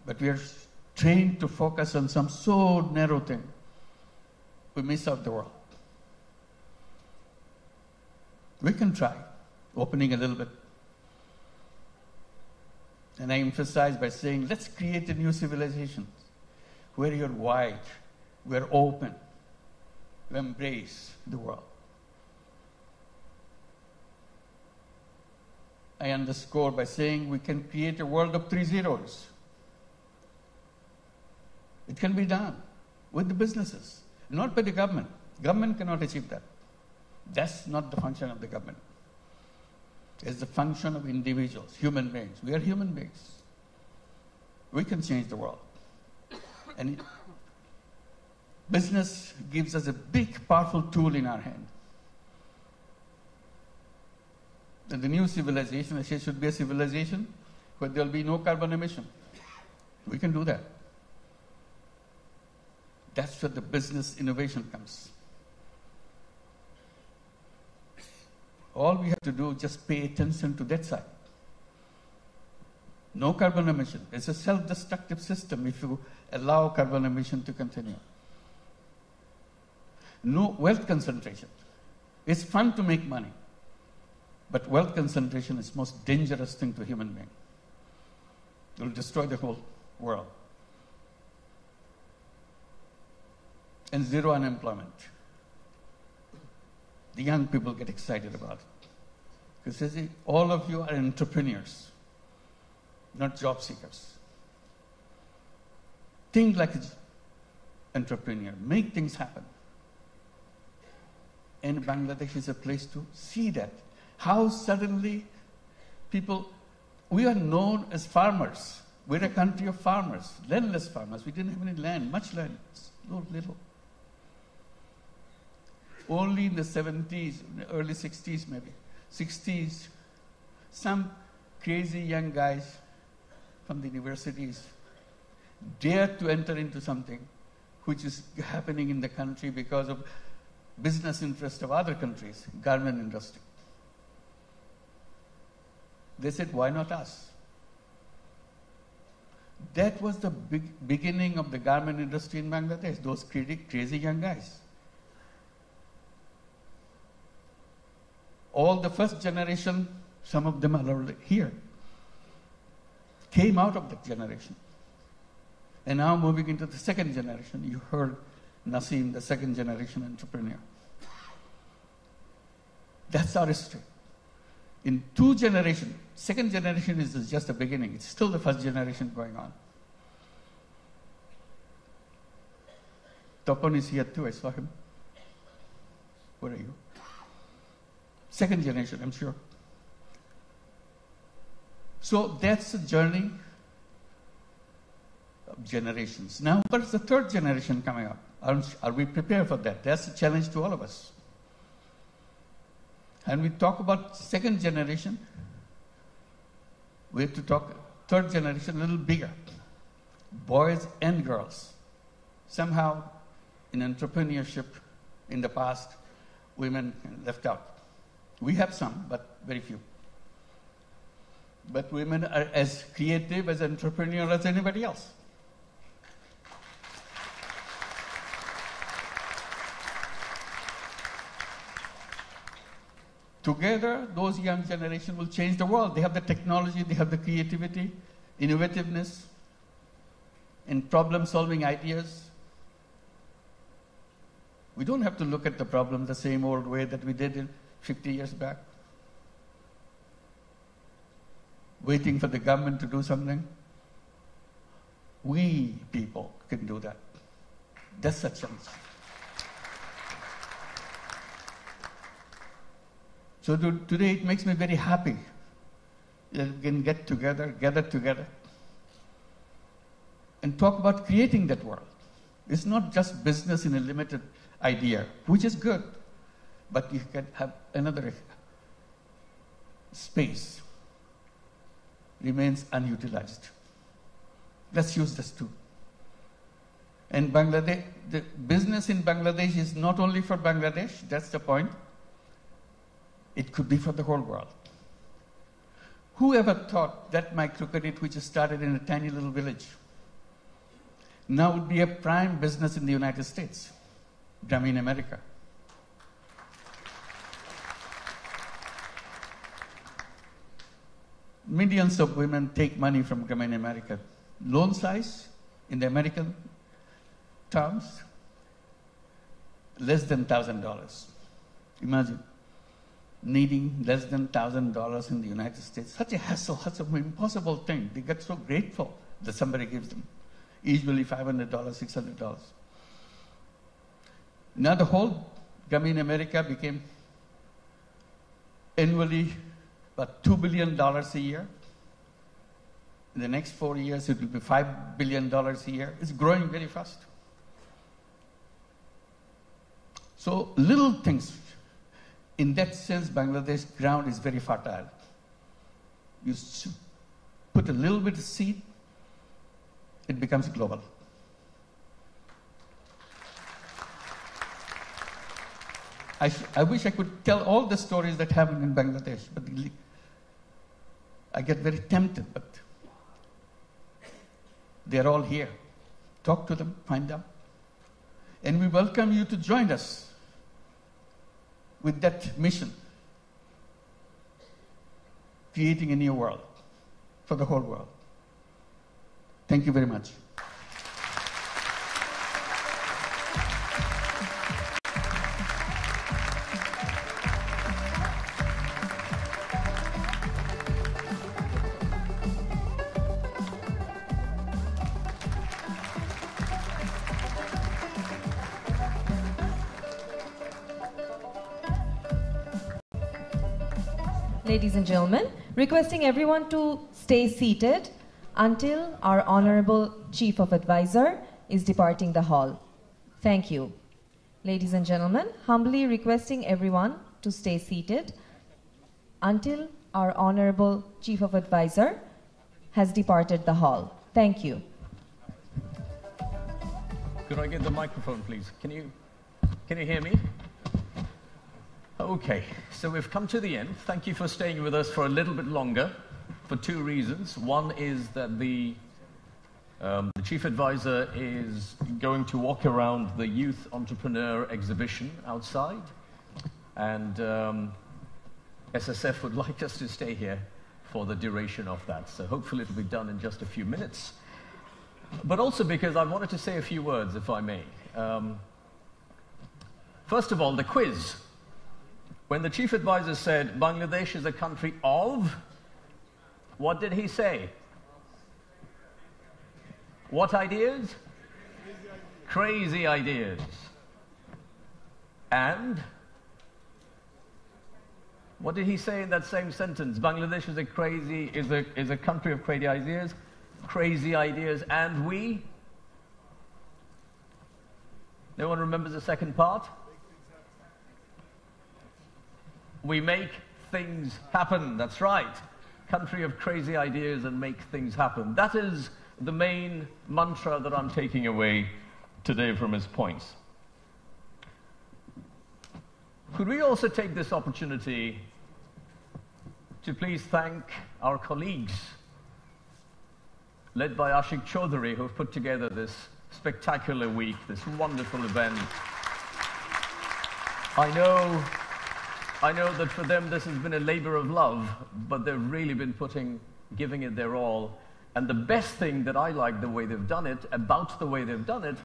But we are trained to focus on some so narrow thing. We miss out the world. We can try, opening a little bit. And I emphasize by saying, let's create a new civilization where you're wide, we're open, we embrace the world. I underscore by saying we can create a world of 3 zeros. It can be done with the businesses, not by the government. Government cannot achieve that. That's not the function of the government. It's the function of individuals, human beings. We are human beings. We can change the world. And business gives us a big, powerful tool in our hand. And the new civilization, I say, should be a civilization where there will be no carbon emission. We can do that. That's where the business innovation comes. All we have to do is just pay attention to that side. No carbon emission. It's a self-destructive system if you allow carbon emission to continue. No wealth concentration. It's fun to make money. But wealth concentration is the most dangerous thing to a human being. It will destroy the whole world. And zero unemployment. The young people get excited about it. Because all of you are entrepreneurs, not job seekers. Think like an entrepreneur. Make things happen. And Bangladesh is a place to see that. How suddenly people, we are known as farmers. We're a country of farmers, landless farmers. We didn't have any land, much land, little. Only in the 70s, early 60s maybe, 60s, some crazy young guys from the universities dared to enter into something which is happening in the country because of business interest of other countries, garment industry. They said, why not us? That was the beginning of the garment industry in Bangladesh, those crazy young guys. All the first generation, some of them are already here, came out of that generation. And now moving into the second generation, you heard Naseem, the second generation entrepreneur. That's our history. In 2 generations, second generation is just the beginning. It's still the first generation going on. Topon is here too, I saw him. Where are you? Second generation, I'm sure. So that's the journey of generations. Now, what's the third generation coming up? Are we prepared for that? That's a challenge to all of us. And we talk about second generation, we have to talk third generation a little bigger. Boys and girls. Somehow, in entrepreneurship, in the past, women left out. We have some, but very few. But women are as creative, as entrepreneurial as anybody else. Together, those young generation will change the world. They have the technology, they have the creativity, innovativeness, and problem-solving ideas. We don't have to look at the problem the same old way that we did 50 years back. Waiting for the government to do something. We people can do that. That's a chance. So today it makes me very happy that we can gather together, and talk about creating that world. It's not just business in a limited idea, which is good, but you can have another space remains unutilized. Let's use this too. And Bangladesh, the business in Bangladesh is not only for Bangladesh, that's the point. It could be for the whole world. Who ever thought that microcredit, which started in a tiny little village, now would be a prime business in the United States, Grameen America. Millions of women take money from Grameen America. Loan size, in the American terms, less than $1,000. Imagine needing less than $1,000 in the United States. Such a hassle, such an impossible thing. They get so grateful that somebody gives them. Usually $500, $600. Now the whole Grameen America became annually about $2 billion a year. In the next 4 years, it will be $5 billion a year. It's growing very fast. So little things. In that sense, Bangladesh ground is very fertile. You put a little bit of seed, it becomes global. I wish I could tell all the stories that happen in Bangladesh, but I get very tempted, but they're all here. Talk to them, find out. And we welcome you to join us with that mission, creating a new world for the whole world. Thank you very much. Ladies and gentlemen, requesting everyone to stay seated until our Honorable Chief of Advisor is departing the hall. Thank you. Ladies and gentlemen, humbly requesting everyone to stay seated until our Honorable Chief of Advisor has departed the hall. Thank you. Could I get the microphone, please? Can you hear me? Okay, so we've come to the end. Thank you for staying with us for a little bit longer for two reasons. One is that the Chief Advisor is going to walk around the Youth Entrepreneur exhibition outside, and SSF would like us to stay here for the duration of that. So hopefully it'll be done in just a few minutes. But also because I wanted to say a few words, if I may. First of all, the quiz. When the Chief Advisor said Bangladesh is a country of, what did he say? What ideas? Crazy ideas. And what did he say in that same sentence? Bangladesh is a country of crazy ideas, and we? No one remembers the second part? We make things happen. That's right. Country of crazy ideas and make things happen. That is the main mantra that I'm taking away today from his points. Could we also take this opportunity to please thank our colleagues led by 𝗖𝗄𝗃𝗁𝗃 Chaudhary, who have put together this spectacular week, this wonderful event. I know that for them this has been a labor of love, but they've really been giving it their all. And the best thing that I like about the way they've done it